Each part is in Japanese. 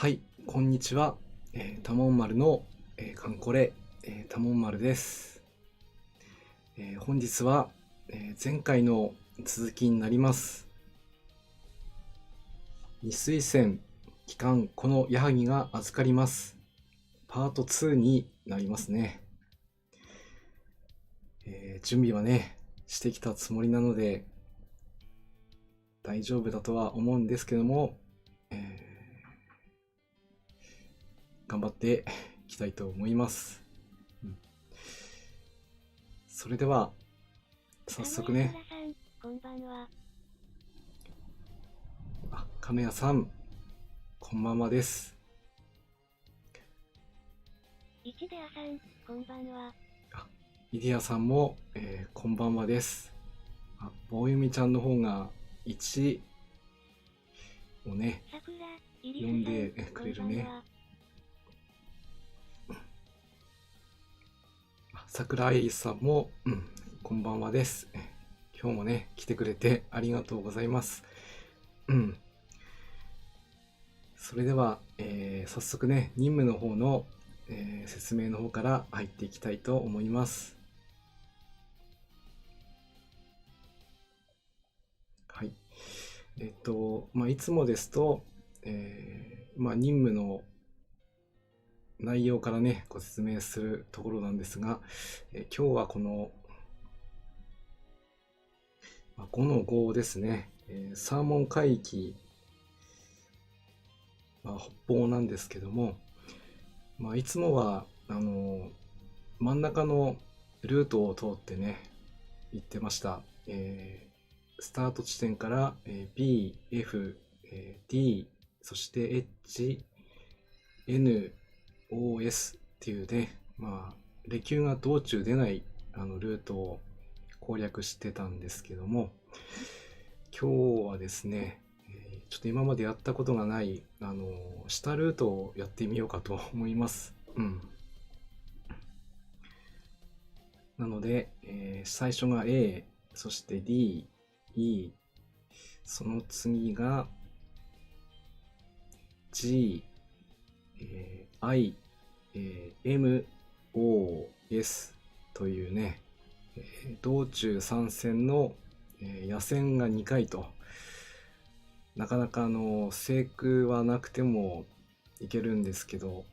はい、こんにちは。多聞丸の、カンコレ、多聞丸です。本日は、前回の続きになります。二水泉帰還この矢作が預かります。パート2になりますね。準備はね、してきたつもりなので、大丈夫だとは思うんですけども、頑張っていきたいと思います。それでは、早速ね。こんばんは。亀谷さん、こんばんはです。一出屋さん、こんばんは。イディアさんも、こんばんはです。棒ゆみちゃんの方が1をね、読んでくれるね。桜井さんも、こんばんはです。今日もね、来てくれてありがとうございます。それでは、早速ね、任務の方の、説明の方から入っていきたいと思います。はい。いつもですと、任務の内容からね、ご説明するところなんですが、今日はこの、5の5ですね、サーモン海域、北方なんですけども、いつもは、真ん中のルートを通ってね、行ってました。スタート地点から、B、F、D、そして H、N、OS っていうね、レキューが道中出ないルートを攻略してたんですけども、今日はですね、ちょっと今までやったことがない下ルートをやってみようかと思います。なので、最初が A、そして D、E、その次が G、I、M、O、S というね、道中3線の、野線が2回と、なかなか制空はなくてもいけるんですけど、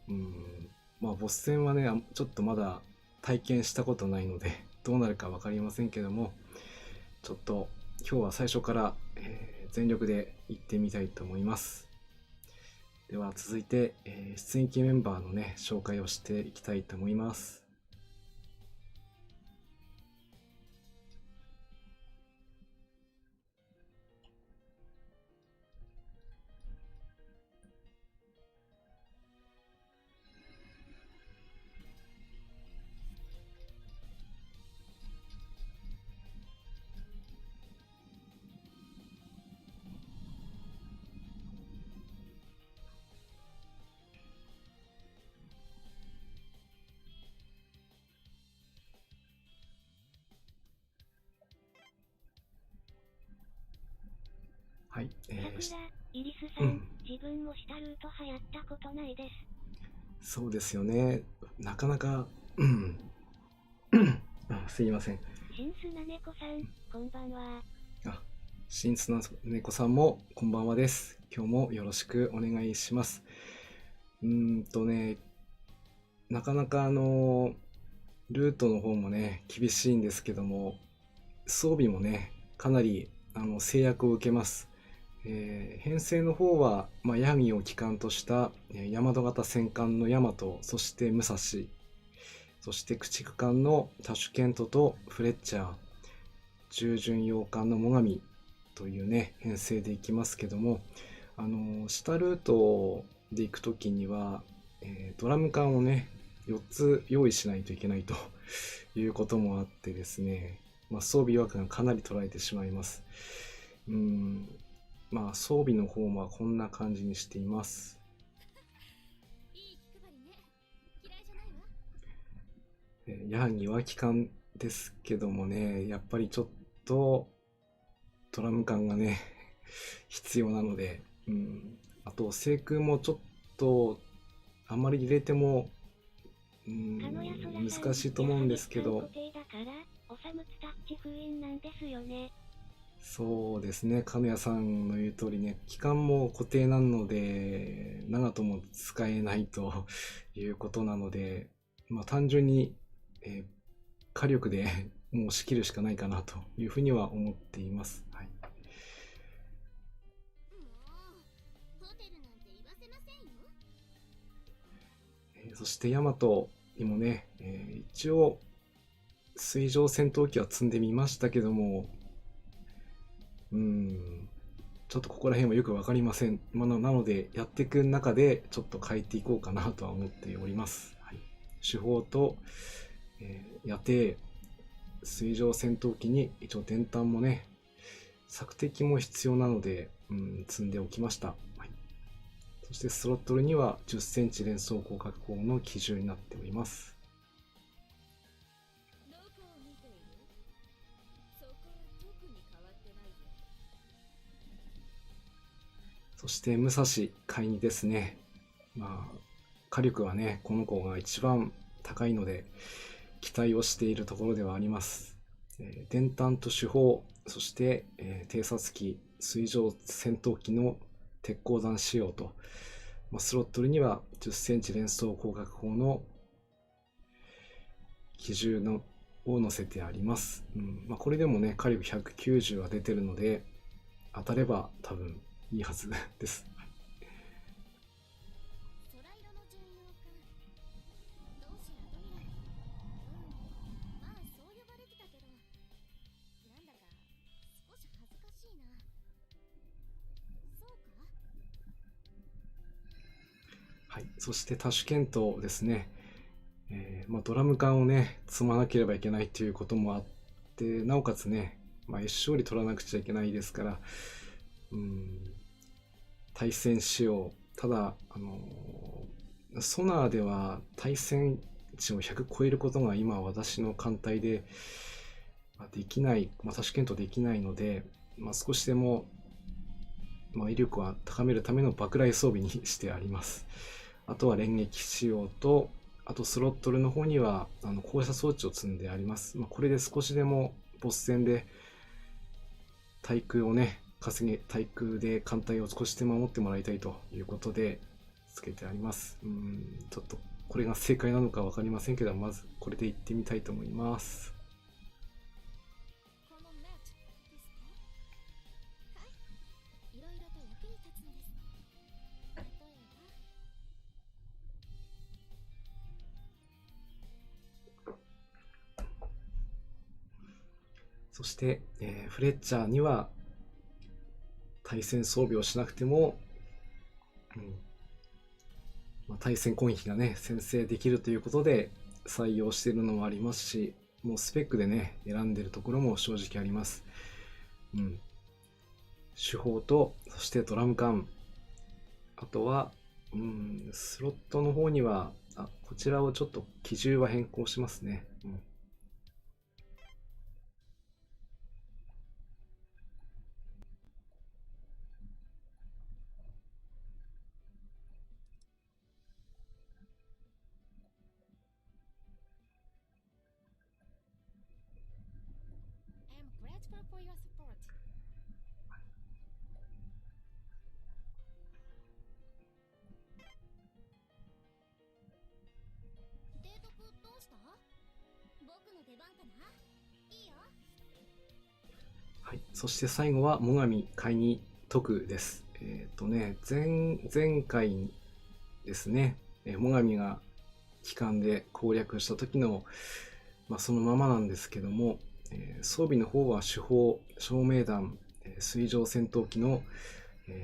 ボス戦はね、ちょっとまだ体験したことないので、どうなるか分かりませんけども、ちょっと今日は最初から、全力で行ってみたいと思います。では続いて、出撃メンバーのね、紹介をしていきたいと思います。はい、桜、イリスさん、自分も下ルートやったことないです。そうですよね。なかなか、すいません。新砂猫さん、こんばんは。新砂猫さんもこんばんはです。今日もよろしくお願いします。なかなかルートの方もね、厳しいんですけども、装備もね、かなり制約を受けます。編成の方は、ヤギを機関とした大和型戦艦の大和、そして武蔵、そして駆逐艦のタシュケントとフレッチャー、従順洋艦の最上というね、編成でいきますけども、下ルートで行くときには、ドラム缶をね、4つ用意しないといけないということもあってですね、装備枠がかなり取られてしまいます。装備の方はこんな感じにしています。ヤギは機関ですけどもね、やっぱりちょっとドラム缶がね必要なので、あと制空もちょっとあんまり入れても鹿野安らさん、難しいと思うんですけど、固定だからおさむつタッチ封印なんですよね。そうですね、亀谷さんの言う通りね、期間も固定なので、長とも使えないということなので、まあ単純に、火力でもう仕切るしかないかなというふうには思っています。はい。そしてヤマトにもね、一応水上戦闘機は積んでみましたけども、ちょっとここら辺はよくわかりません。なので、やっていく中でちょっと変えていこうかなとは思っております。はい、手法と、野艇、水上戦闘機に一応電弾もね、索敵も必要なので、積んでおきました。はい、そしてスロットルには10センチ連装広角砲の基準になっております。そして武蔵海2ですね。まあ、火力はね、この子が一番高いので、期待をしているところではあります。電弾と主砲、そして、偵察機、水上戦闘機の鉄鋼弾仕様と、スロットルには10センチ連装広角砲の機銃のを載せてあります。これでもね、火力190は出てるので、当たれば多分いいはずです。はい、そして多種検討ですね。ドラム缶をね、積まなければいけないということもあって、なおかつね、一勝利取らなくちゃいけないですから、対戦仕様。ただ、ソナーでは対戦値を100超えることが今私の艦隊でできない、多種検討できないので、少しでも、威力を高めるための爆雷装備にしてあります。あとは連撃仕様と、あとスロットルの方には降車装置を積んであります。これで少しでもボス戦で対空をね、対空で艦隊を少しでも守ってもらいたいということでつけてあります。ちょっとこれが正解なのか分かりませんけど、まずこれでいってみたいと思います。そして、フレッチャーには対戦装備をしなくても、対戦攻撃がね、先制できるということで採用しているのもありますし、もうスペックでね、選んでるところも正直あります。手法と、そしてドラム缶。あとは、スロットの方には、こちらをちょっと機銃は変更しますね。はい、そして最後は最上海に徳です。前回ですね、最上が機関で攻略した時の、そのままなんですけども、装備の方は主砲、照明弾、水上戦闘機の、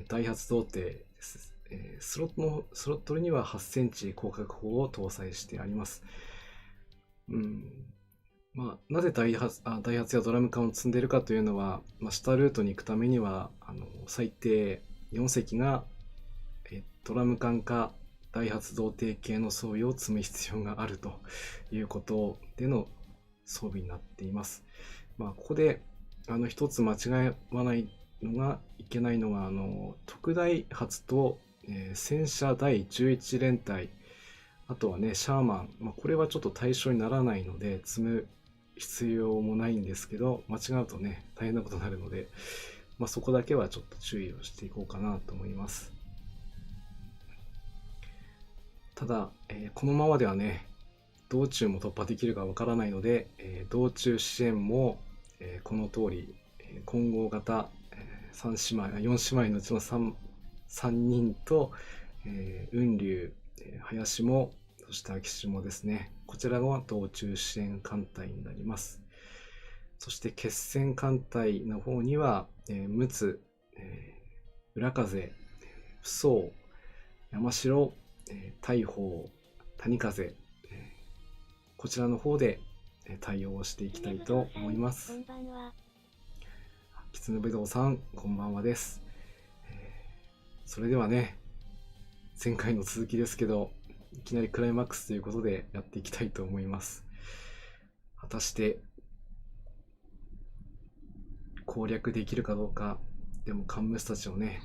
大発動艇です。スロットルには8センチ広角砲を搭載してあります。なぜダイハツやドラム缶を積んでいるかというのは、下ルートに行くためには最低4隻がドラム缶かダイハツ童貞系の装備を積む必要があるということでの装備になっています。ここで一つ間違わないのがいけないのが特大発と戦車第11連隊、あとはね、シャーマン、これはちょっと対象にならないので、積む必要もないんですけど、間違うとね、大変なことになるので、そこだけはちょっと注意をしていこうかなと思います。ただ、このままではね、道中も突破できるかわからないので、道中支援も、この通り、混合型、4姉妹のうちの 3人と、雲龍、林も、そして秋志もですね、こちらが道中支援艦隊になります。そして決戦艦隊の方には、陸奥、浦風、扶桑、山城、大砲、谷風、こちらの方で対応をしていきたいと思います。こんばんは。きつねぶどうさん、こんばんはです。それではね、前回の続きですけど、いきなりクライマックスということでやっていきたいと思います。果たして攻略できるかどうか。でもカンムスたちをね、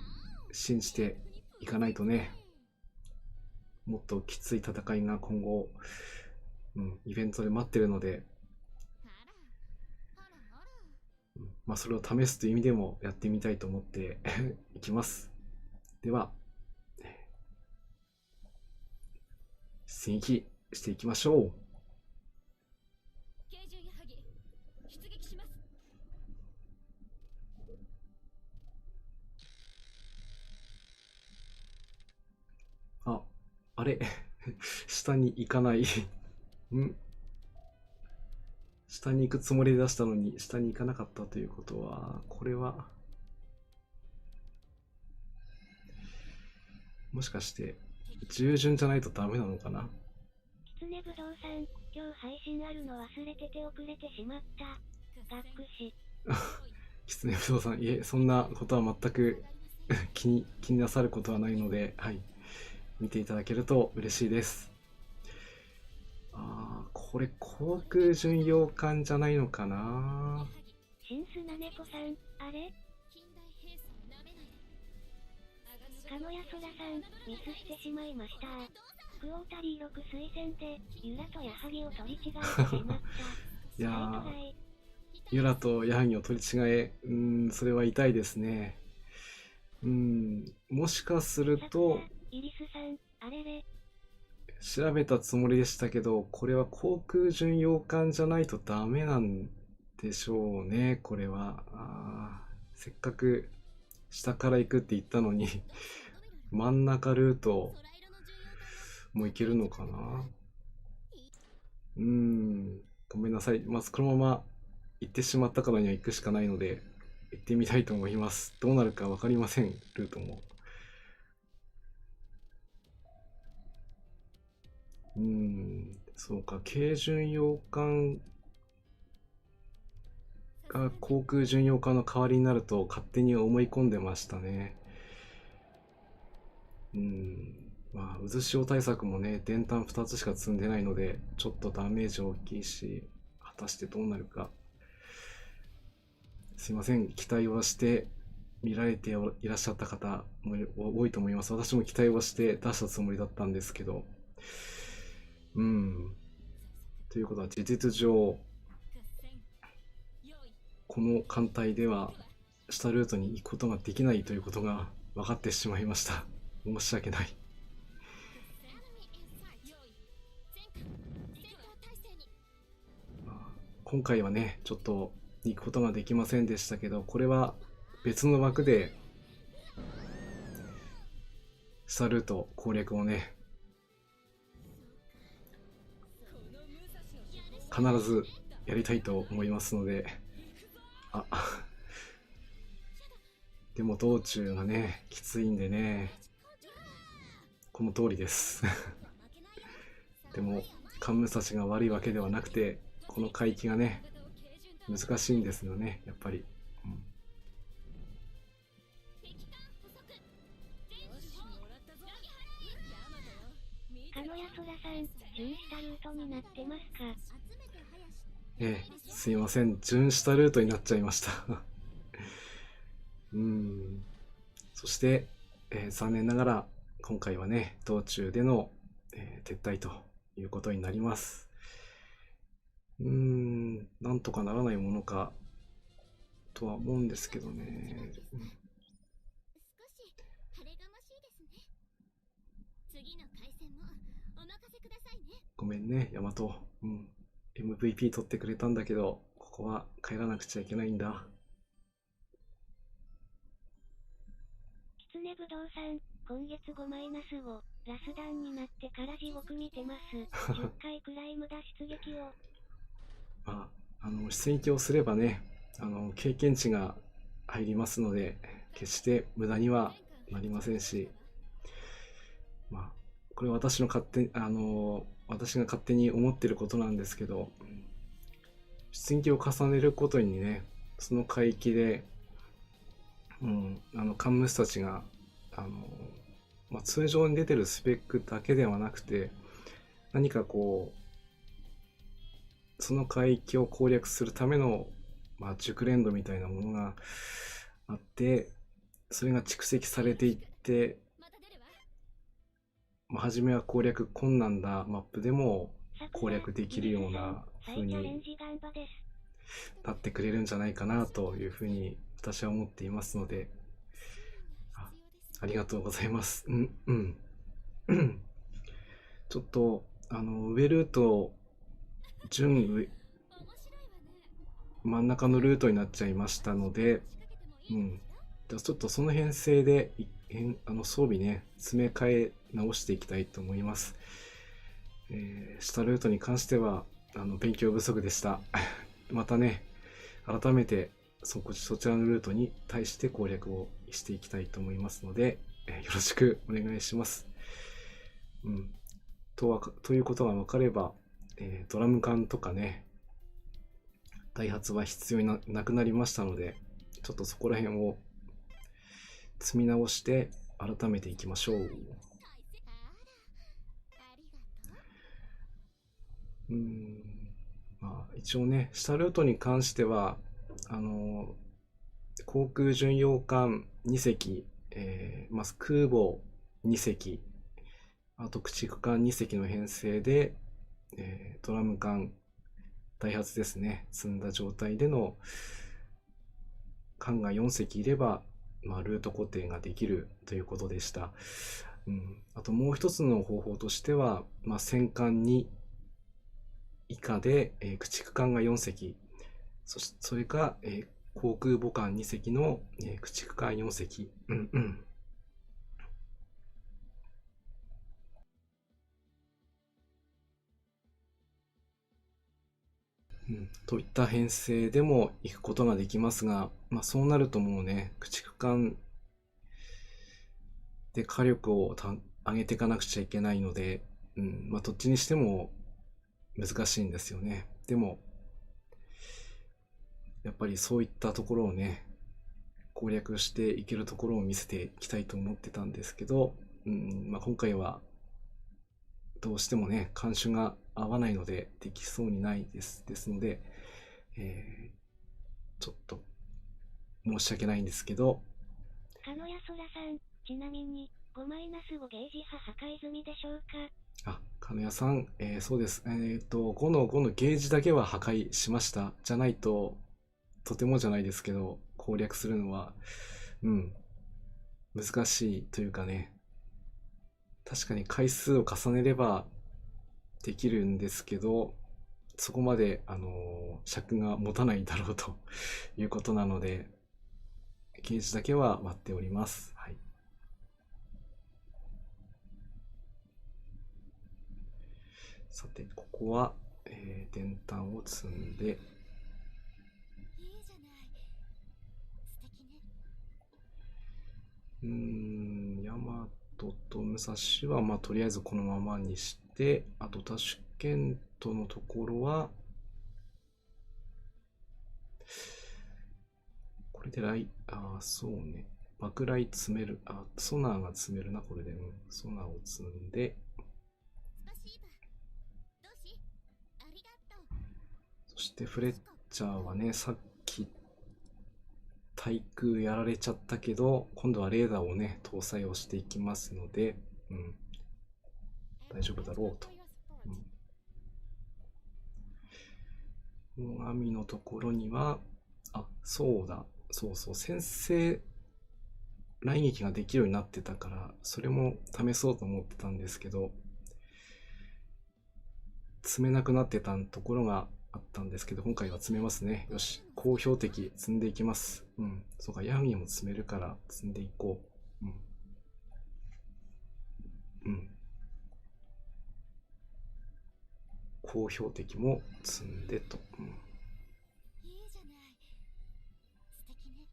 信じていかないとね、もっときつい戦いが今後、イベントで待ってるので、それを試すという意味でもやってみたいと思っていきます。では、戦役していきましょう。あれ下に行かない下に行くつもりで出したのに下に行かなかったということは、これはもしかして従順じゃないとダメなのかな。きつねぶどうさん、今日配信あるの忘れてて遅れてしまった。学士。きつねぶどうさん、いえ、そんなことは全く気になさることはないので、はい、見ていただけると嬉しいです。これ航空巡洋艦じゃないのかな。新砂猫さん、あれ鹿屋空さん、ミスしてしまいました。クォータリー6推薦で、ユラとヤハギを取り違えてしまった。いやー、ユラとヤハギを取り違え、それは痛いですね。もしかすると、イリスさん、あれれ。調べたつもりでしたけど、これは航空巡洋艦じゃないとダメなんでしょうね、これは。せっかく下から行くって言ったのに真ん中ルートも行けるのかな。ごめんなさい。このまま行ってしまったからには行くしかないので、行ってみたいと思います。どうなるか分かりません、ルートも。そうか、軽巡洋艦が航空巡洋艦の代わりになると勝手に思い込んでましたね。渦潮対策もね、電弾2つしか積んでないので、ちょっとダメージ大きいし、果たしてどうなるか。すいません、期待をして見られていらっしゃった方も多いと思います。私も期待をして出したつもりだったんですけど。ということは事実上、この艦隊では下ルートに行くことができないということが分かってしまいました。申し訳ない。今回はね、ちょっと行くことができませんでしたけど、これは別の枠で下ルート攻略をね、必ずやりたいと思いますので、でも道中がね、きついんでね、この通りですでもカンムサシが悪いわけではなくて、この海域がね、難しいんですよね、やっぱり。鹿屋空さん、準したルートになってますか？すいません、準したルートになっちゃいましたそして、残念ながら今回はね、道中での、撤退ということになります。なんとかならないものかとは思うんですけどね。少し晴れがましいですね。次の回戦もお任せくださいね。ごめんね、ヤマト。MVP 取ってくれたんだけど、ここは帰らなくちゃいけないんだ。キツネブドウさん、今月5マイナス5、ラスダンになってから地獄見てます。10回くらい無駄出撃を。まあ、出撃をすればね、経験値が入りますので、決して無駄にはなりませんし、まあ、これは私が勝手に思ってることなんですけど、出撃を重ねることにね、その海域で、カンムスたちが、通常に出てるスペックだけではなくて、何かこう、その海域を攻略するための、熟練度みたいなものがあって、それが蓄積されていって、初めは攻略困難なマップでも攻略できるような風になってくれるんじゃないかなというふうに私は思っていますので、ありがとうございます。ちょっと、上ルート、真ん中のルートになっちゃいましたので、じゃあちょっとその編成で、装備ね、詰め替え直していきたいと思います。下ルートに関しては、勉強不足でした。またね、改めてそちらのルートに対して攻略をしていきたいと思いますので、よろしくお願いします。ということが分かれば、ドラム缶とかね、ダイハツは必要になくなりましたので、ちょっとそこら辺を積み直して改めていきましょう。一応ね、下ルートに関しては、航空巡洋艦2隻、空母2隻、あと駆逐艦2隻の編成で、ドラム艦、ダイハツですね、積んだ状態での艦が4隻いれば、ルート固定ができるということでした。あともう一つの方法としては、戦艦2以下で、駆逐艦が4隻、それか、航空母艦2隻の、駆逐艦4隻。といった編成でも行くことができますが、そうなるともうね、駆逐艦で火力を上げていかなくちゃいけないので、どっちにしても難しいんですよね。でも、やっぱりそういったところをね、攻略していけるところを見せていきたいと思ってたんですけど、今回はどうしてもね、監守が合わないのでできそうにないです。ですので、ちょっと申し訳ないんですけど。鹿野やそらさん、ちなみに5マイナス5ゲージ波破壊済みでしょうか？鹿野屋さん、そうです。5の5のゲージだけは破壊しました。じゃないと、とてもじゃないですけど、攻略するのは、難しいというかね、確かに回数を重ねればできるんですけど、そこまで、尺が持たないだろうということなので、ゲージだけは割っております。はい。さて、ここは、電炭を積んで、ヤマトと武蔵は、とりあえずこのままにして、あとタシュケントのところは、これでそうね。爆雷積める。ソナーが積めるな、これで。ソナーを積んで、そしてフレッチャーはね、さっき対空やられちゃったけど、今度はレーダーをね、搭載をしていきますので、うん、大丈夫だろうと。最上のところには、あ、そうだ、そうそう、先生来撃ができるようになってたから、それも試そうと思ってたんですけど、積めなくなってたところがあったんですけど、今回は積めますね。よし、高標的積んでいきます。うん、そうか、ヤンギも積めるから積んでいこう。うん。うん。高標的も積んでと。うん。いいじゃない。素敵ね。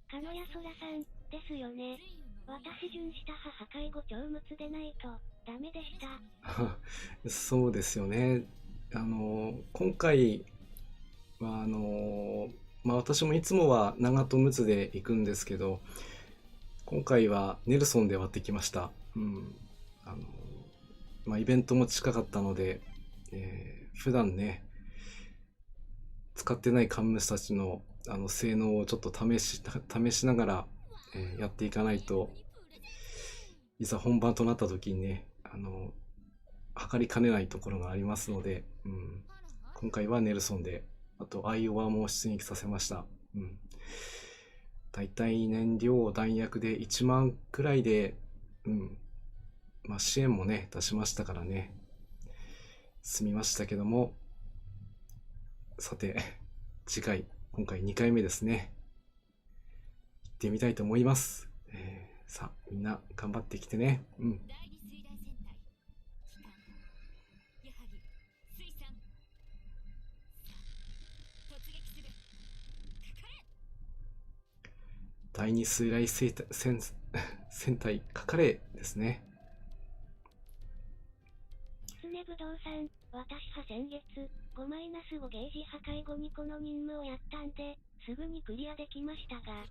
かのやそらさん、ですよね。私順下派破壊後超無でないと、ダメでした。そうですよね。今回は、まあ私もいつもは長と陸奥で行くんですけど、今回はネルソンで割ってきました。うん。あのまあイベントも近かったので、普段ね、使ってないカンムスたちの性能をちょっと試しながら、やっていかないと、いざ本番となった時にね、測りかねないところがありますので、うん、今回はネルソンで、あとアイオワも出撃させました。うん、だいたい燃料弾薬で1万くらいで、うん、まあ支援もね出しましたからね、済みましたけども、さて次回、今回2回目ですね、行ってみたいと思います。さあみんな頑張ってきてね。うん。第二水大戦隊機関矢作水産突撃する。かかれ。第二水雷戦隊かかれですね。キツネブドウさん、私は先月、5-5ゲージ破壊後にこの任務をやったんで、すぐにクリアできましたが、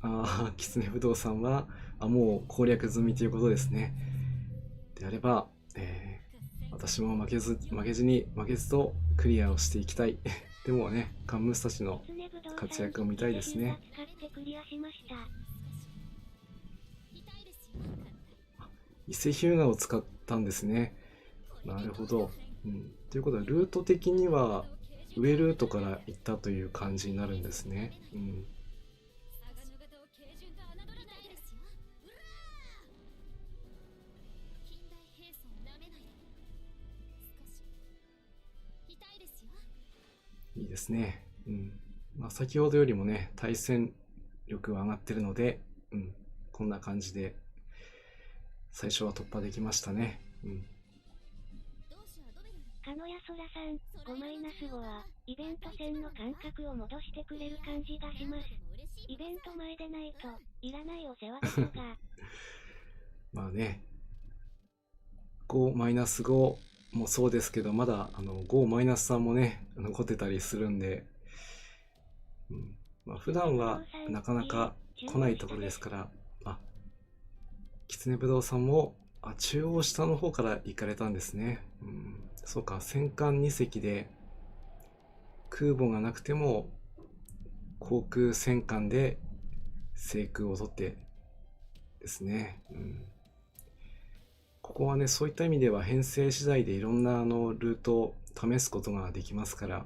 ああ、キツネ不動産は、もう攻略済みということですね。であれば、私も負けずとクリアをしていきたい。でもね、カンムスたちのキツネブドウさん、活躍を見たいですね。使ってクリアしました。痛いですよ。伊勢ヒューガを使ったんですね。なるほど。うん、ということは、ルート的には上ルートから行ったという感じになるんですね。うん。佐賀の方を軽順と侮らないですよ。うらー。近代兵装なめないで。少し痛いですよ。いいですね。うん。まあ、先ほどよりもね、対戦力は上がってるので、うん。こんな感じで、最初は突破できましたね。うん。同志はドベルに。かのやそらさん、5-5は、イベント戦の感覚を戻してくれる感じがします。イベント前でないと、いらないお世話ですが、まあね、5-5もそうですけど、まだ5-3もね、残ってたりするんで、うん。まあ、普段はなかなか来ないところですから、あ、キツネブドウさんも、中央下の方から行かれたんですね。うん、そうか、戦艦2隻で、空母がなくても、航空戦艦で制空を取ってですね。うん、ここはね、そういった意味では編成次第でいろんなルートを試すことができますから、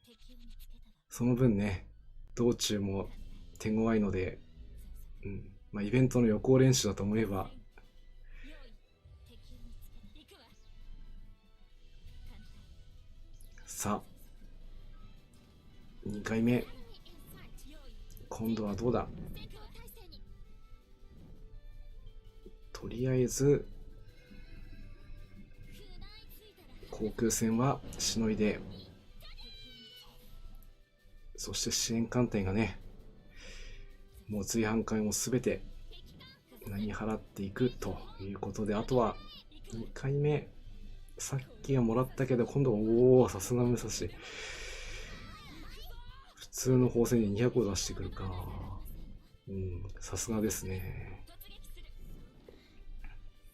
敵を見つけたら。その分ね、道中も手強いので、うん、まあ、イベントの予行練習だと思えば、用意。敵を見つけた。行くわ。艦隊。さあ、2回目、用意。今度はどうだ。戦闘態勢に。とりあえず、食らいついたら。航空戦はしのいで、そして支援艦隊がね、もう追反艦をすべてなぎ払っていくということで、あとは2回目、さっきはもらったけど、今度は、おお、さすが武蔵。普通の砲戦で200を出してくるか。うん、さすがですね。突撃する。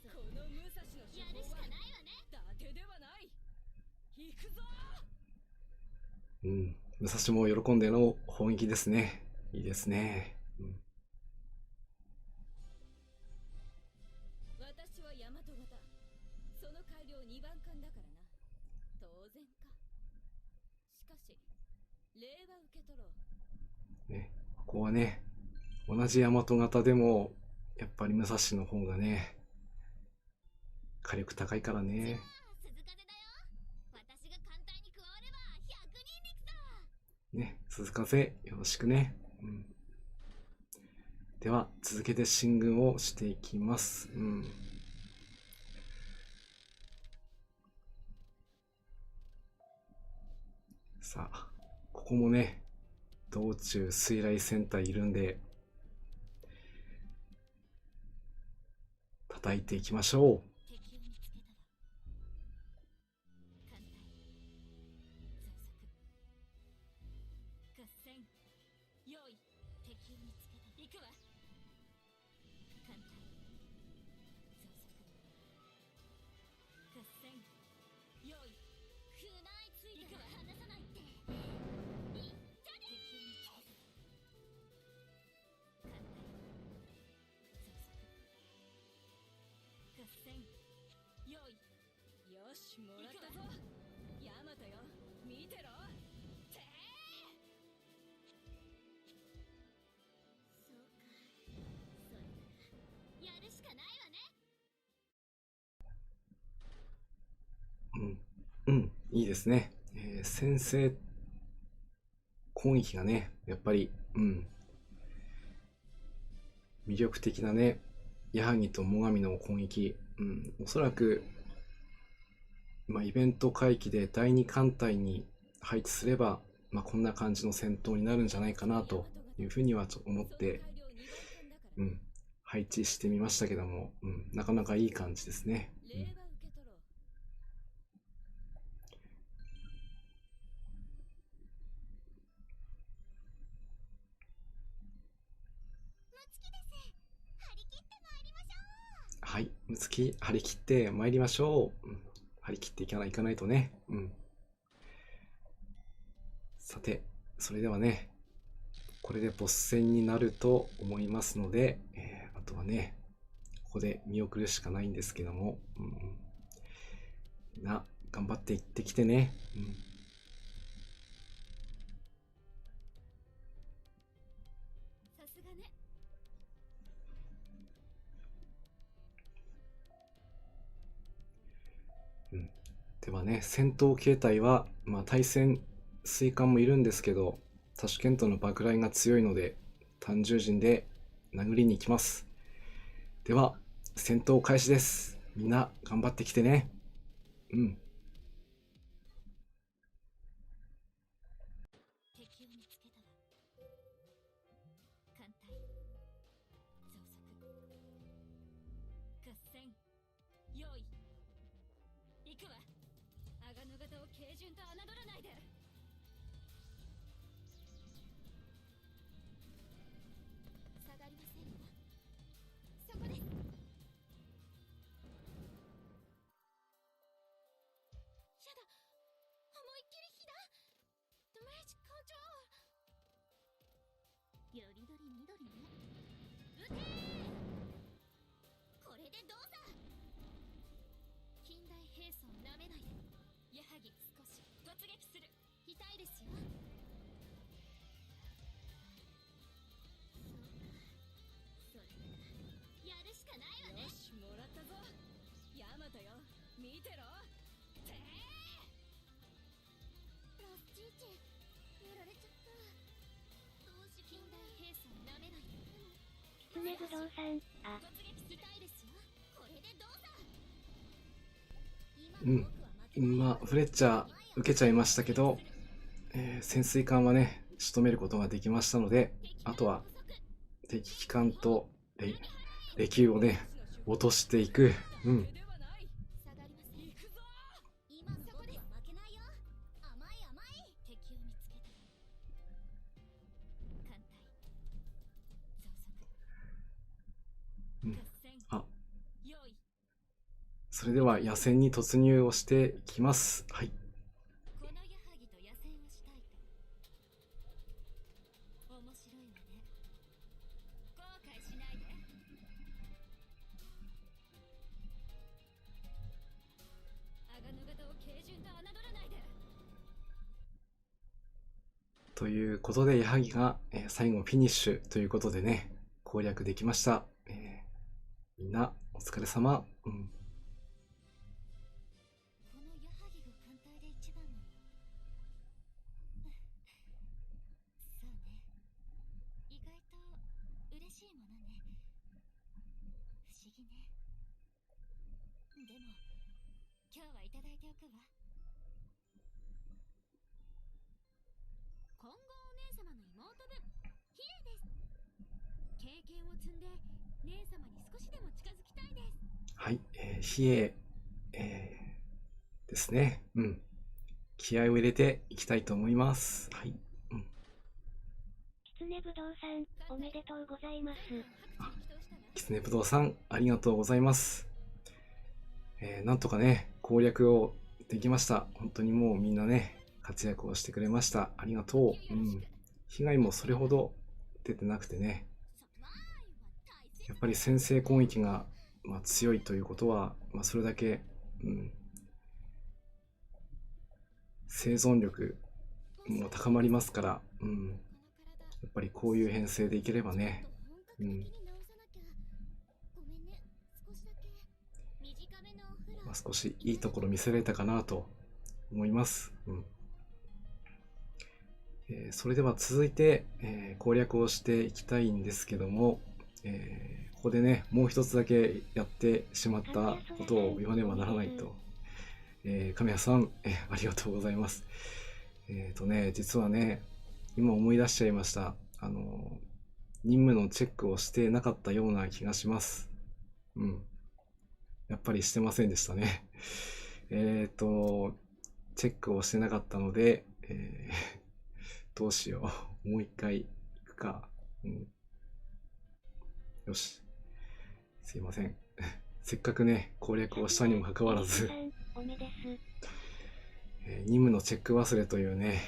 この武蔵のやるしかないわね。伊達ではない。行くぞ。うん、武蔵も喜んでの砲撃ですね。いいですね。うん、大和型。その改良2番艦だからな。当然か。しかし礼は受け取ろう。ね、ここはね、同じ大和型でも、やっぱり武蔵の方がね、火力高いからね。鈴風だよ。私が艦隊に加われば100人力さ。ね、鈴風、よろしくね。うん。では、続けて進軍をしていきます。うん。さあ、ここもね、道中水雷戦隊いるんで、叩いていきましょう。敵を見つけたら艦隊増速合戦用意。敵を見つけた。行くわ。艦隊増速合戦用意。船井ついたら離さないって。いったね。敵を見つけた。艦隊増速合戦用意。よし、もらったぞ。ヤマトよ、見てろ。てそうか。それならやるしかないわね。うん、いいですね。先制攻撃がね、やっぱり、魅力的なね、矢作と最上の攻撃、おそらく、イベント回帰で第2艦隊に配置すれば、こんな感じの戦闘になるんじゃないかなというふうには思って、配置してみましたけども、なかなかいい感じですね。礼は受け取ろう。ムツキです。張り切って参りましょう。はい、むつき、張り切って参りましょう。張り切っていかないとね。さて、それではね、これでボス戦になると思いますので、あとはね、ここで見送るしかないんですけども、みんな頑張っていってきてね。さすがね。ではね、戦闘形態は、対戦水艦もいるんですけど、タシュケントの爆雷が強いので、単獣陣で殴りに行きます。では、戦闘開始です。みんな頑張ってきてね。敵を見つけたら艦隊増速合戦用意。行くわ。アガノ型を軽順と侮らないで。下がりませんよ。そこです。やだ、思いっきり火だ。ダメージ艦長。よりどりみどりね。撃てー。これでどうだ。近代兵装なめないで。矢作、少し突撃する。痛いですよ。そうか。それならやるしかないわね。よし、もらったぞ。ヤマトよ、見てろ。てラスチーチやられちゃった。どうし近代兵装なめないで。狐不動産、あ、突撃痛いですよ。これでどうだ。フレッチャー受けちゃいましたけど、潜水艦はね、仕留めることができましたので、あとは敵機関とレキューをね、落としていく。ではない。下がりません。行くぞ。今の僕は負けないよ。甘い甘い。敵を見つけたら艦隊増速合戦あ、用意。それでは野戦に突入をしていきます。はい。この矢作と野戦をしたいか。面白いわね。後悔しないで。ということで、矢作が、最後フィニッシュということでね、攻略できました。みんなお疲れ様。この矢作が艦隊で一番なの。そうね。意外と嬉しいものね。不思議ね。でも今日はいただいておくわ。金剛お姉様の妹分、ヒエです。経験を積んで姉様に少しでも近づきたいです。はい、比叡、ですね。気合を入れていきたいと思います。はい。きつねぶどうさん、おめでとうございます。きつねぶどうさん、ありがとうございます。なんとかね、攻略をできました。本当にもうみんなね、活躍をしてくれました。ありがとう。被害もそれほど出てなくてね。やっぱり先制攻撃が、強いということは、それだけ、生存力も高まりますから、やっぱりこういう編成でいければね、少しいいところ見せられたかなと思います。それでは続いて、攻略をしていきたいんですけども、ここでね、もう一つだけやってしまったことを言わねばならないと。神谷さん、ありがとうございます。実はね、今思い出しちゃいました。任務のチェックをしてなかったような気がします。やっぱりしてませんでしたね。チェックをしてなかったので、どうしよう。もう一回行くか。よし。すいません。せっかくね、攻略をしたにもかかわらず、任務のチェック忘れというね、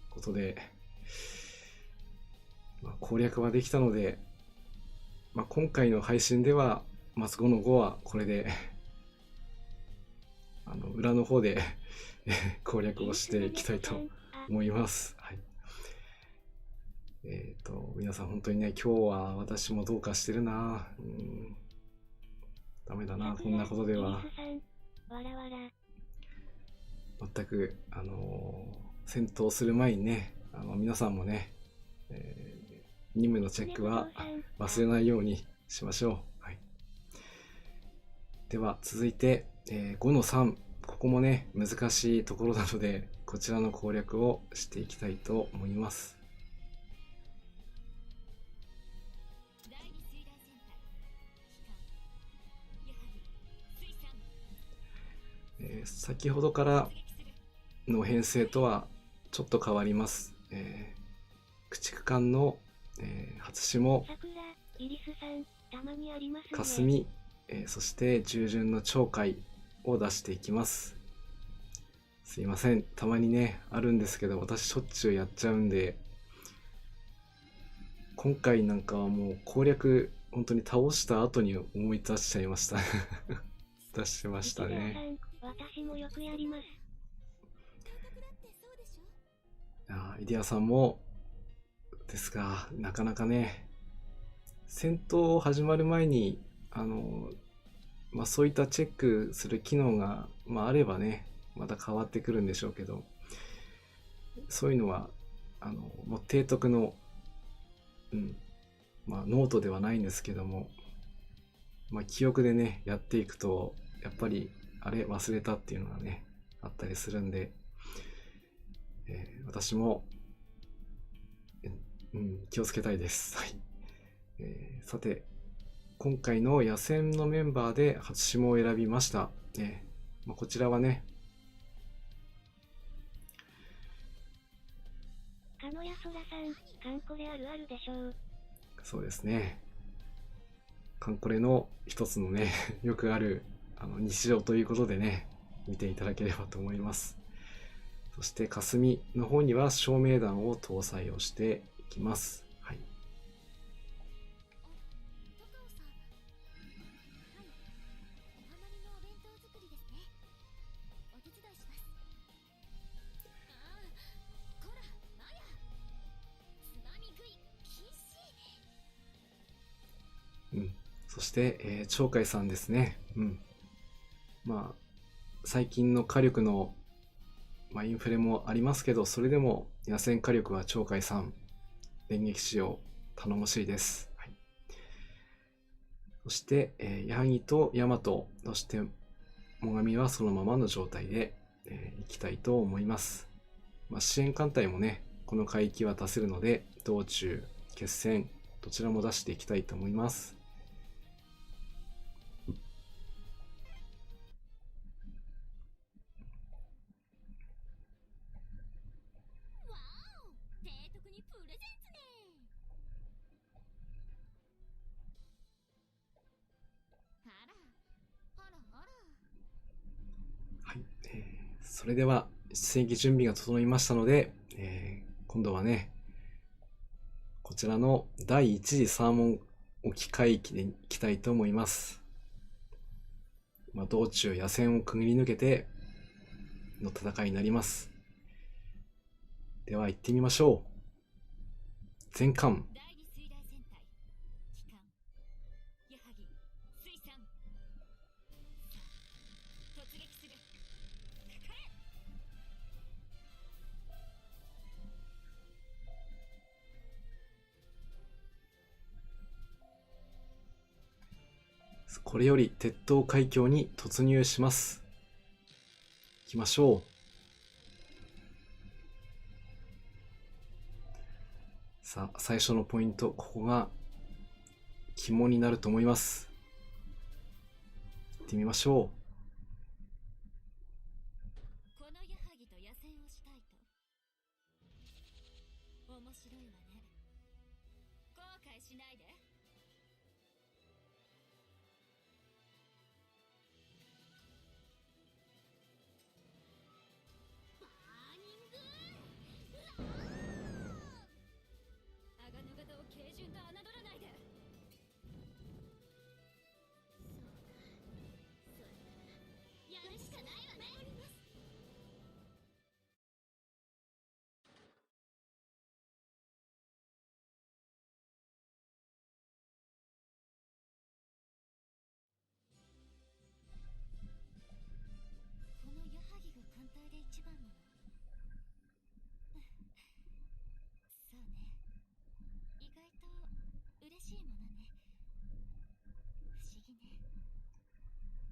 ことで、攻略はできたので、今回の配信では、5の5はこれで、裏の方で攻略をしていきたいと思います。はい。皆さん本当にね、今日は私もどうかしてるな。ダメだな、こんなことでは。全く、戦闘する前にね、皆さんもね、任務のチェックは忘れないようにしましょう。はい。では続いて、5の3。ここもね、難しいところなので、こちらの攻略をしていきたいと思います。先ほどからの編成とはちょっと変わります。駆逐艦の、初霜、霞、そして従順の鳥海を出していきます。すいません、たまにねあるんですけど、私しょっちゅうやっちゃうんで、今回なんかはもう攻略本当に倒した後に思い出しちゃいました出しましたね。私もよくやります。イディアさんもですが、なかなかね、戦闘始まる前にそういったチェックする機能が、あればね、また変わってくるんでしょうけど、そういうのはもう提督の、ノートではないんですけども、記憶でねやっていくと、やっぱりあれ忘れたっていうのがねあったりするんで、私も、気をつけたいです。はい。さて、今回の野戦のメンバーで初霜を選びました。こちらはね、鹿野屋空さん、カンコレあるあるでしょう。そうですね。カンコレの一つのね、よくある日常ということでね、見ていただければと思います。そして霞の方には照明弾を搭載をしていきます。はい。そして、鳥海さんですね。まあ、最近の火力の、インフレもありますけど、それでも野戦火力は鳥海さん、連撃使用、頼もしいです。はい、そして、矢作と大和、そして最上はそのままの状態で、いきたいと思います。支援艦隊もね、この海域は出せるので、道中、決戦、どちらも出していきたいと思います。はい、それでは出撃準備が整いましたので、今度はね、こちらの第1次サーモン沖海域で行きたいと思います。道中野戦をくぐり抜けての戦いになります。では行ってみましょう。全艦。これより鉄塔海峡に突入します。行きましょう。さあ、最初のポイント、ここが肝になると思います。行ってみましょう。この矢作と野戦をしたいと。面白いわね。後悔しないで。艦隊で一番なの？そうね。意外と嬉しいものね。不思議ね。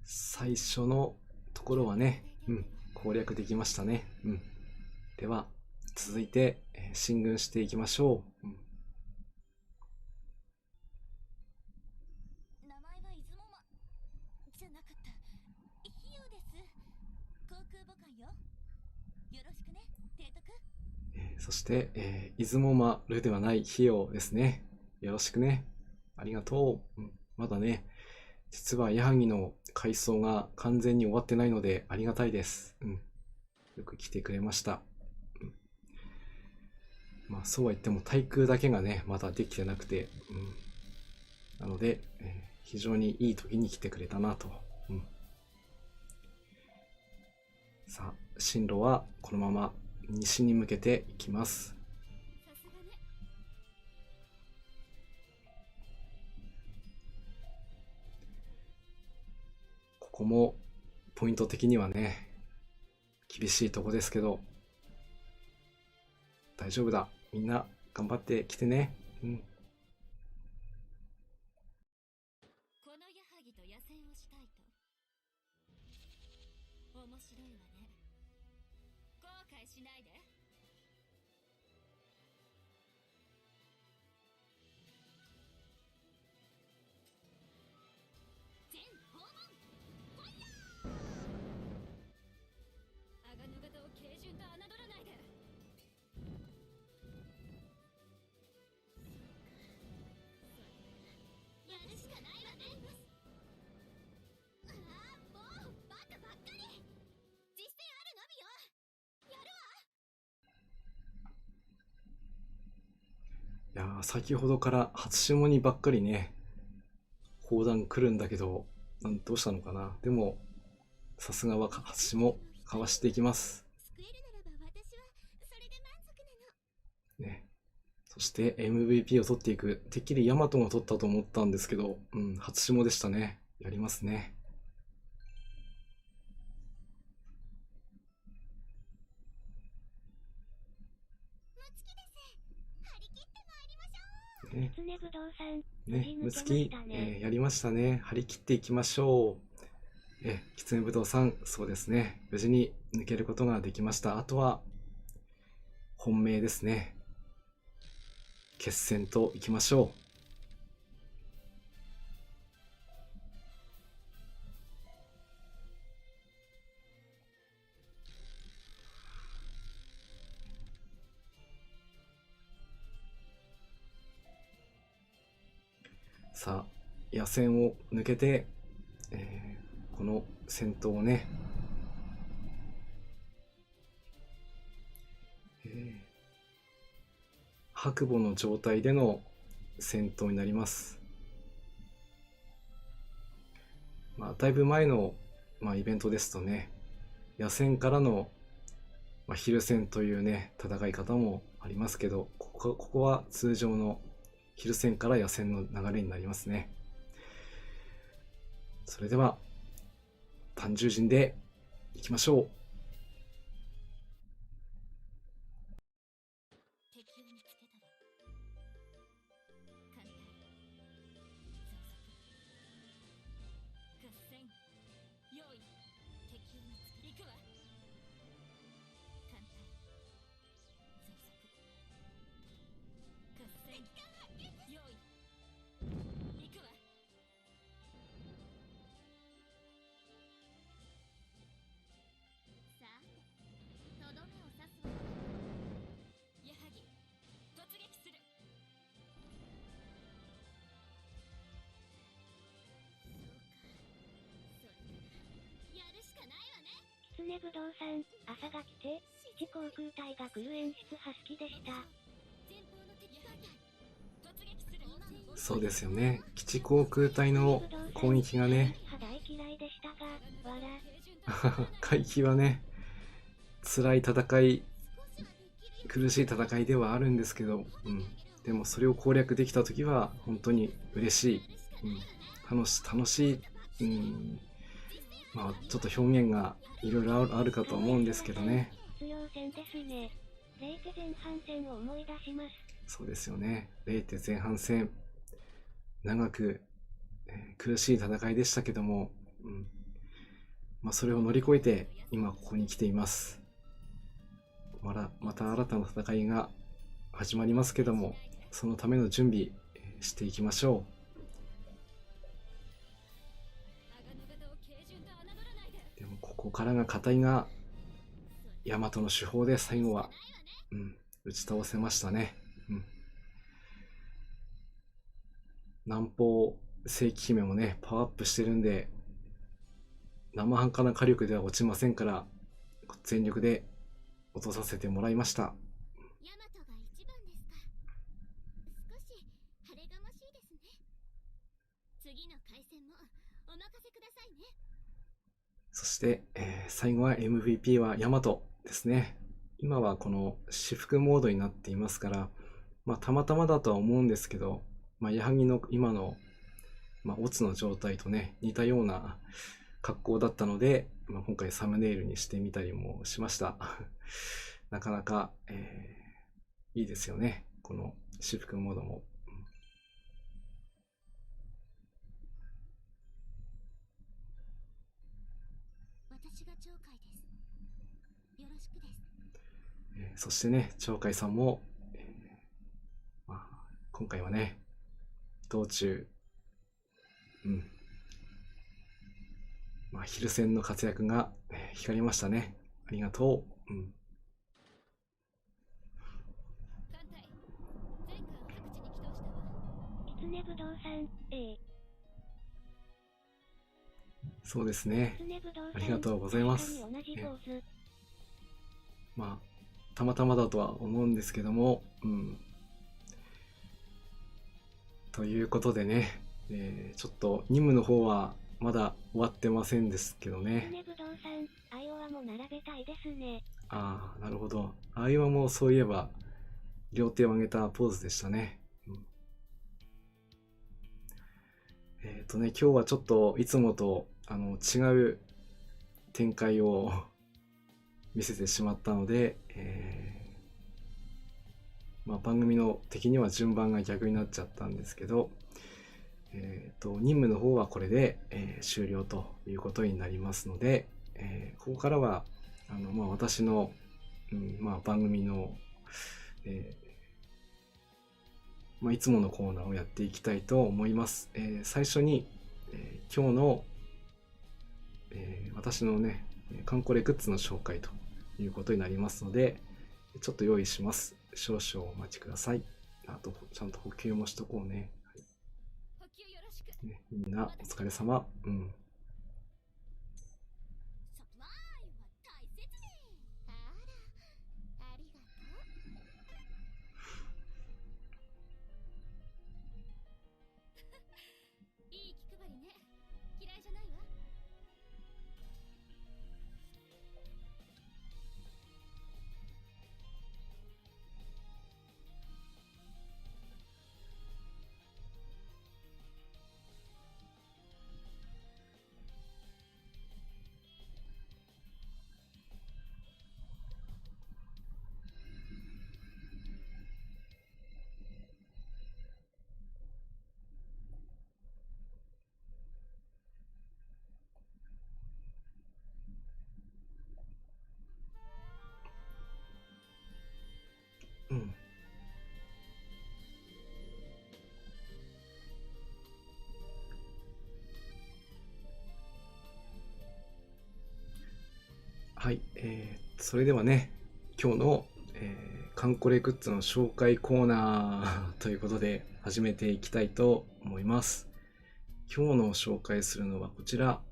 最初のところはね、攻略できましたね。では続いて、進軍していきましょう。名前は出雲じゃなかった。ヒヨです。航空母艦よ。よろしくね、提督。そして、出雲丸ではない費用ですね。よろしくね。ありがとう。まだね、実は矢作の改装が完全に終わってないのでありがたいです。よく来てくれました。そうは言っても対空だけがね、まだできてなくて、なので、非常にいい時に来てくれたなと。さあ、進路はこのまま西に向けていきます。ここもポイント的にはね、厳しいとこですけど、大丈夫だ。みんな頑張ってきてね。この矢作と野戦をしたいと。面白いわね。後悔しないで。全訪問ファイヤー！アガヌ型を軽順と侮らないで。やるしかないわね。もうバカばっかり。実践あるのみよ。やるいわ。やー、先ほどから初霜にばっかりね、砲弾来るんだけど、どうしたのかな。でも、さすがは初霜かわしていきます。救えるならば私はそれで満足なの。ね。そして MVP を取っていく。てっきりヤマトが取ったと思ったんですけど、初霜でしたね。やりますね。ね、狐ぶどうさん、ね、無事抜むつきけましたね。やりましたね。張り切っていきましょう。きつねぶどうさん、そうですね。無事に抜けることができました。あとは、本命ですね。決戦といきましょう。さあ、野戦を抜けて、この戦闘をね、白母の状態での戦闘になります。だいぶ前の、イベントですとね、野戦からの、昼戦というね、戦い方もありますけど、ここは通常の昼戦から野戦の流れになりますね。それでは、単獣陣でいきましょう。敵を見つけたら艦隊増作合戦用意敵を見つけ行くわ艦隊増作合戦用意行くわさあとどめを刺すわ矢作突撃するやるしかないわね狐ぶどうさん、朝が来て、基地航空隊が来る演出は好きでした。前方の敵艦隊突撃するそうですよね。基地航空隊の攻撃がね、大嫌いでしたが、回帰はね、辛い戦い、苦しい戦いではあるんですけど、でもそれを攻略できた時は本当に嬉しい、楽しい、ちょっと表現がいろいろあるかと思うんですけどね。必要戦ですね。レイテ前半戦を思い出します。そうですよね。レイテ前半戦、長く、苦しい戦いでしたけども、それを乗り越えて今ここに来ています。また新たな戦いが始まりますけども、そのための準備していきましょう。でもここからが硬いが、大和の手法で最後は、打ち倒せましたね。南方正規姫もね、パワーアップしてるんで、生半可な火力では落ちませんから、全力で落とさせてもらいました。ヤマトが一番ですか。少し晴れがましいですね。次の回戦もお任せくださいね。そして、最後は MVP はヤマトですね。今はこの私服モードになっていますから、たまたまだとは思うんですけど、矢作の今の、オツの状態とね、似たような格好だったので、今回サムネイルにしてみたりもしました。なかなか、いいですよね。この私服モードも。私が鳥海です。よろしくです。そしてね、鳥海さんも、今回はね、道中、昼戦の活躍が光りましたね。ありがとう。艦隊、前艦を各地に起動したわ。狐ぶどうさん、そうですね。狐ぶどうさん、ありがとうございます。同じポーズ。たまたまだとは思うんですけども、ということでね、ちょっと任務の方はまだ終わってませんですけどね。狐ぶどうさん、アイオワも並べたいですね。なるほど。アイオワもそういえば両手を上げたポーズでしたね。今日はちょっといつもと違う展開を見せてしまったので、番組の的には順番が逆になっちゃったんですけど、任務の方はこれで、終了ということになりますので、ここからは私の、番組の、いつものコーナーをやっていきたいと思います。最初に、今日の、私のね、カンコレグッズの紹介ということになりますので、ちょっと用意します。少々お待ちください。あと、ちゃんと補給もしとこうね。補給よろしく。ね、みんなお疲れ様。サプライは大切ね。あら、ありがとう。いい気配りね。嫌いじゃないわ。はい、それではね、今日の、カンコレグッズの紹介コーナーということで始めていきたいと思います。今日の紹介するのはこちら。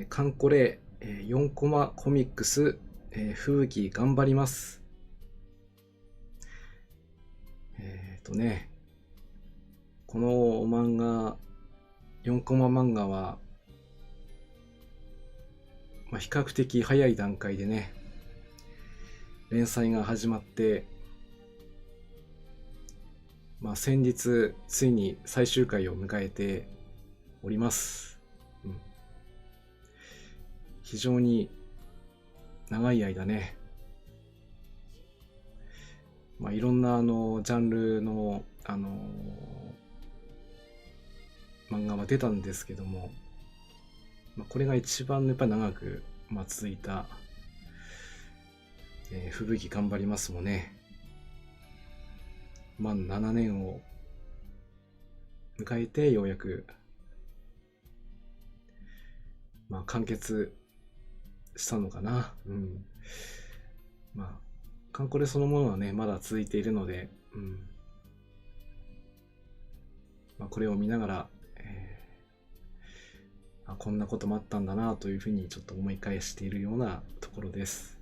カンコレ4コマコミックス、吹雪頑張ります。この漫画、4コマ漫画は、比較的早い段階でね、連載が始まって、先日、ついに最終回を迎えております。非常に長い間ね、いろんなジャンルの漫画は出たんですけども、これが一番やっぱ長く、続いた、吹雪頑張りますもね、7年を迎えてようやく、完結したのかな。カンコレそのものはね、まだ続いているので、これを見ながら、こんなこともあったんだなというふうにちょっと思い返しているようなところです。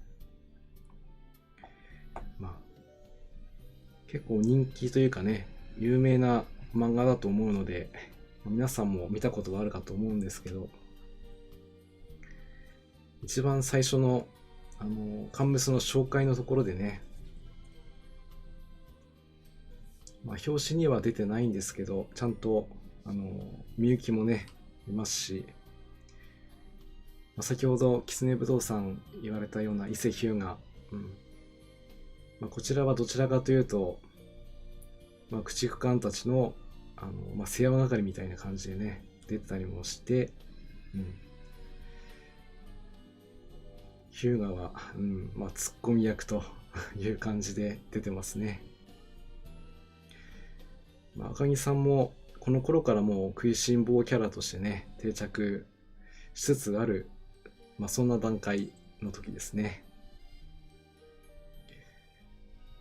結構人気というかね、有名な漫画だと思うので、皆さんも見たことがあるかと思うんですけど、一番最初のカンムスの紹介のところでね、表紙には出てないんですけど、ちゃんとみゆきもねいますし、先ほどキツネブドウさん言われたような伊勢ヒュウガ、こちらはどちらかというと、駆逐艦たちの世話係みたいな感じでね出てたりもして、ヒュウガは、ツッコミ役という感じで出てますね。赤木さんもこの頃からもう食いしん坊キャラとしてね定着しつつある、そんな段階の時ですね。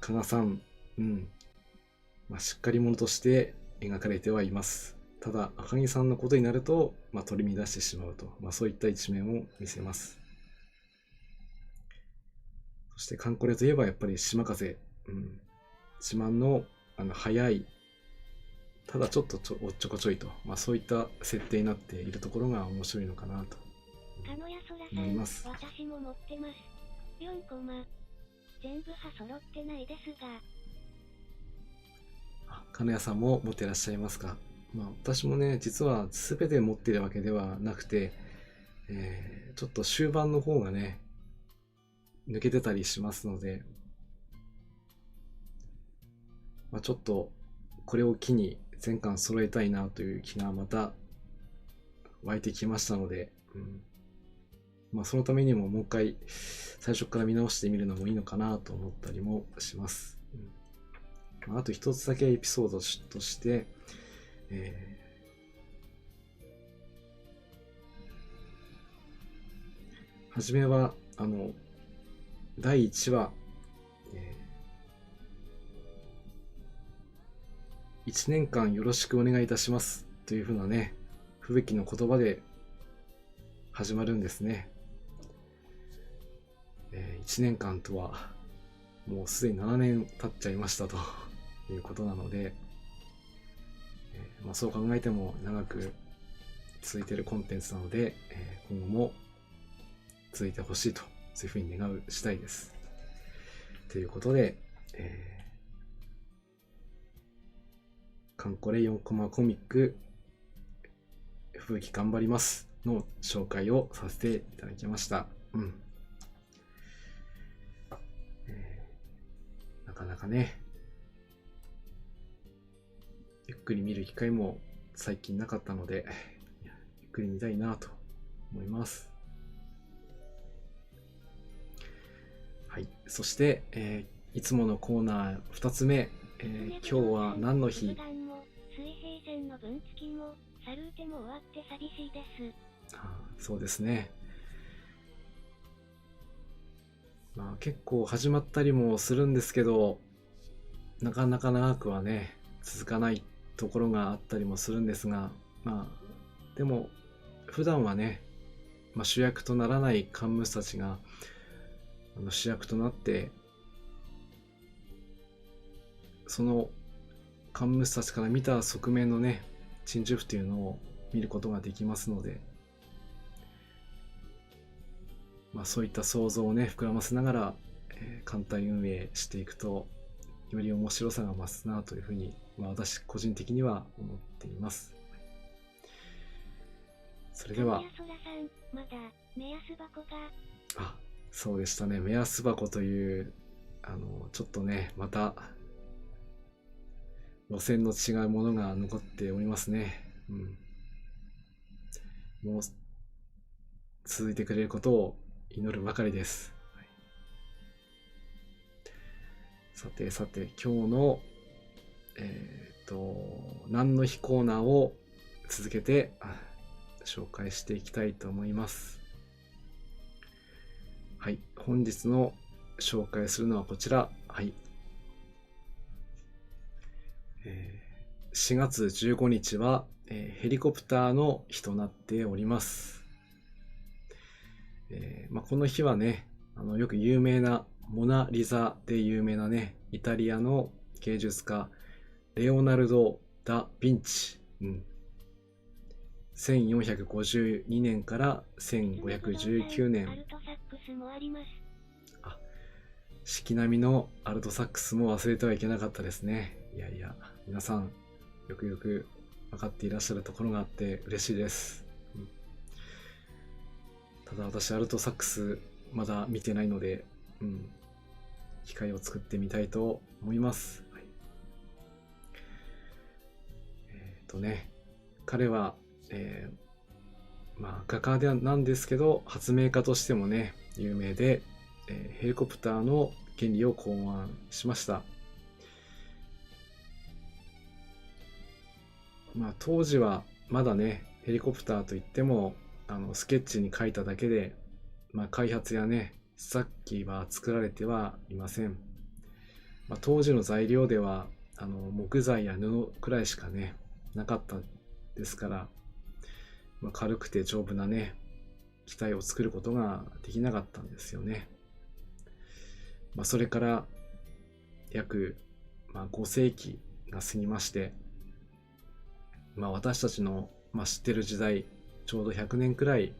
加賀さん、しっかり者として描かれてはいます。ただ赤木さんのことになると、取り乱してしまうと、そういった一面を見せます。そしてカンコレといえばやっぱり島風、自慢の速い、ただちょっとおっちょこちょいと、そういった設定になっているところが面白いのかなとかのやそらなります。さん、私も持ってます。4コマ。全部歯揃ってないですが。金谷さんも持ってらっしゃいますか？私もね、実は全て持ってるわけではなくて、ちょっと終盤の方がね、抜けてたりしますので、ちょっとこれを機に全巻揃えたいなという気がまた湧いてきましたので、そのためにももう一回最初から見直してみるのもいいのかなと思ったりもします。あと一つだけエピソードとして、はじめは第1話、1年間よろしくお願いいたしますというふうなね、不べきの言葉で始まるんですね。1年間とはもうすでに7年経っちゃいましたということなので、そう考えても長く続いているコンテンツなので、今後も続いてほしいと、そういうふうに願う次第です。ということで、カンコレ4コマコミック吹雪頑張りますの紹介をさせていただきました。なかなかね、ゆっくり見る機会も最近なかったので、ゆっくり見たいなと思います。はい、そして、いつものコーナー2つ目、今日は何の日？水平線の分付きもサルーテも終わって寂しいです。そうですね。結構始まったりもするんですけど、なかなか長くはね続かないところがあったりもするんですが、でも普段はね、主役とならないカンムスたちが主役となって、そのカンムスたちから見た側面のね陳述というのを見ることができますので、そういった想像をね膨らませながら、艦隊運営していくとより面白さが増すなというふうに、私個人的には思っています。それでは、まだ目安箱が。そうでしたね。目安箱というちょっとねまた路線の違うものが残っておりますね。もう続いてくれることを祈るばかりです。さてさて、今日の何の日コーナーを続けて紹介していきたいと思います。はい、本日の紹介するのはこちら。4月15日は、ヘリコプターの日となっております。この日はね、よく有名なモナ・リザで有名なね、イタリアの芸術家レオナルド・ダ・ヴィンチ、1452年から1519年。アルトサックスもあります。四季並みのアルトサックスも忘れてはいけなかったですね。いやいや、皆さんよくよく分かっていらっしゃるところがあって嬉しいです。ただ私アルトサックスまだ見てないので、機会を作ってみたいと思います。彼は、画家なんですけど発明家としてもね有名で、ヘリコプターの原理を考案しました。当時はまだねヘリコプターといってもスケッチに描いただけで、開発やね試作機は作られてはいません。当時の材料では木材や布くらいしかねなかったですから、軽くて丈夫なね機体を作ることができなかったんですよね。それから約、5世紀が過ぎまして、私たちの、知ってる時代ちょうど100年くらい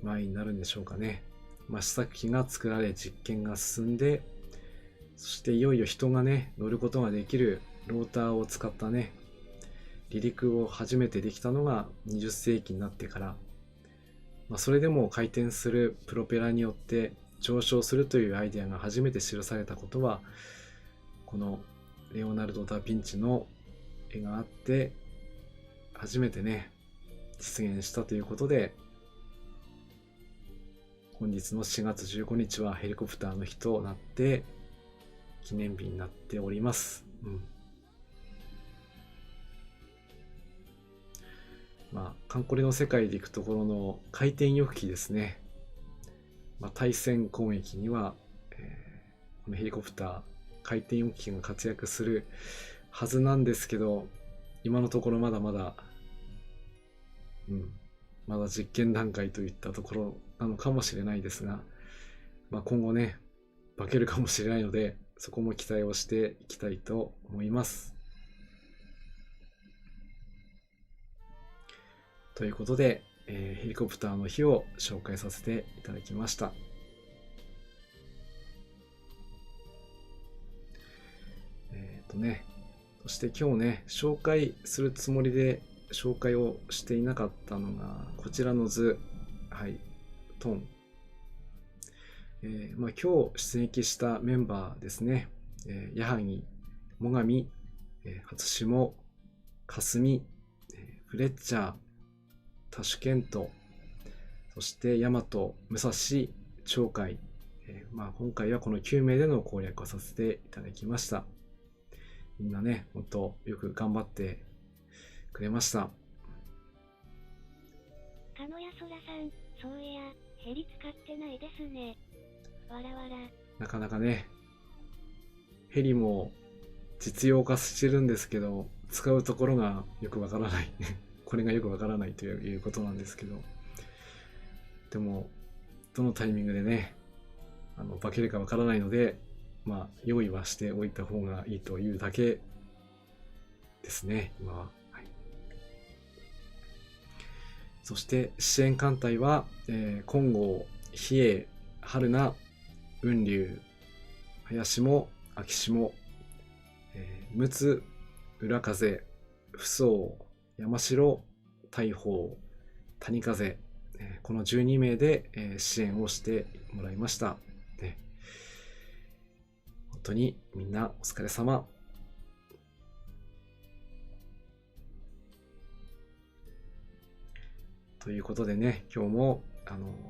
前になるんでしょうかね。試作機が作られ実験が進んで、そしていよいよ人がね乗ることができるローターを使ったね離陸を初めてできたのが20世紀になってから、それでも回転するプロペラによって上昇するというアイデアが初めて記されたことは、このレオナルド・ダ・ヴィンチの絵があって初めてね実現したということで、本日の4月15日はヘリコプターの日となって記念日になっております。カンコレの世界でいくところの回転翼機ですね。対戦攻撃には、このヘリコプター回転翼機が活躍するはずなんですけど、今のところまだまだまだ実験段階といったところなのかもしれないですが、今後ね化けるかもしれないので、そこも期待をしていきたいと思います。ということで、ヘリコプターの日を紹介させていただきました。そして今日ね紹介するつもりで紹介をしていなかったのがこちらの図、トン。今日出撃したメンバーですね。矢作、最上、初霜、霞、フレッチャー、タシュケント、そして大和、武蔵、鳥海、今回はこの9名での攻略をさせていただきました。みんなね、本当よく頑張ってくれました。かのやそらさん、そういや、ヘリ使ってないですね。わらわら。なかなかね、ヘリも実用化してるんですけど、使うところがよくわからない。これがよくわからないということなんですけど。でも、どのタイミングでね、化けるかわからないので、用意はしておいた方がいいというだけですね、今は。そして支援艦隊は、金剛、比叡、春名、雲龍、早霜、秋霜、陸奥、浦風、扶桑、山城、大砲、谷風、この12名で、支援をしてもらいました。本当にみんなお疲れ様。ということでね、今日も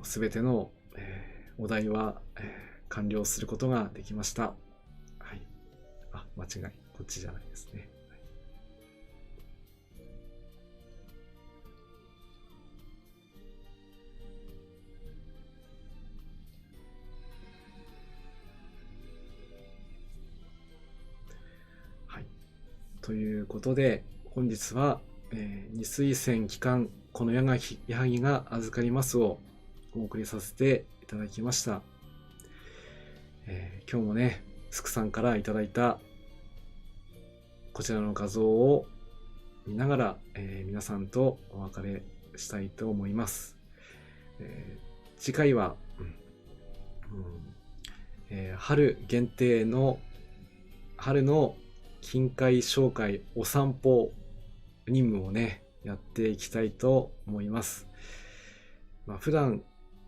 すべての、お題は、完了することができました。間違い、こっちじゃないですね。ということで、本日は、二水泉機関この矢作が預かりますをお送りさせていただきました。今日もね、スクさんからいただいたこちらの画像を見ながら、皆さんとお別れしたいと思います。次回は、春限定の春の近海紹介お散歩任務をねやっていきたいと思います。普段、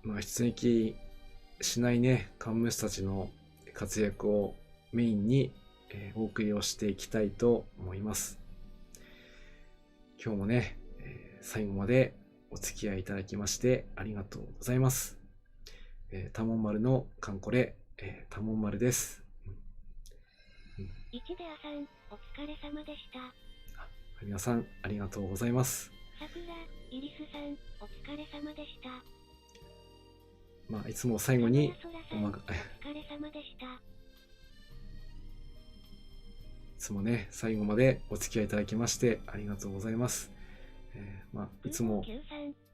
出撃しないね幹部たちの活躍をメインに、お送りをしていきたいと思います。今日もね、最後までお付き合いいただきましてありがとうございます。多聞丸のカンコレ、多聞丸です。一出屋さん、お疲れ様でした。皆さんありがとうございます。桜、イリスさん、お疲れ様でした。いつも最後にお疲れ様でした。いつもね最後までお付き合いいただきましてありがとうございます。いつも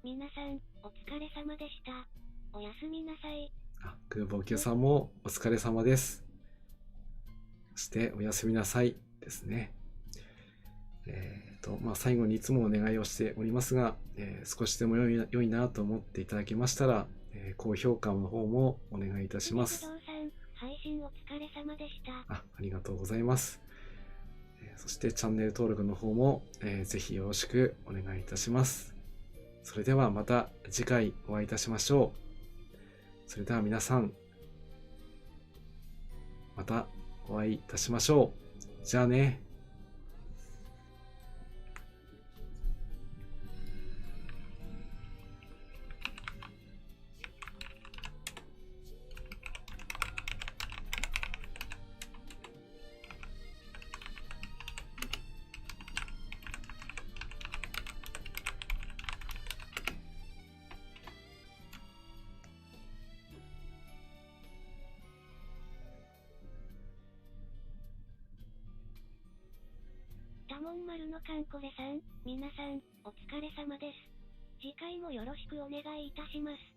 皆さんお疲れ様でした。おやすみなさい。空母級さんもお疲れ様です。そしておやすみなさいですね。最後にいつもお願いをしておりますが、少しでも良いなと思っていただけましたら、高評価の方もお願いいたします。不動産配信お疲れ様でした。ありがとうございます。そしてチャンネル登録の方も、ぜひよろしくお願いいたします。それではまた次回お会いいたしましょう。それでは皆さん、またお会いいたしましょう。じゃあね。多聞丸のかんこれさん、皆さん、お疲れ様です。次回もよろしくお願いいたします。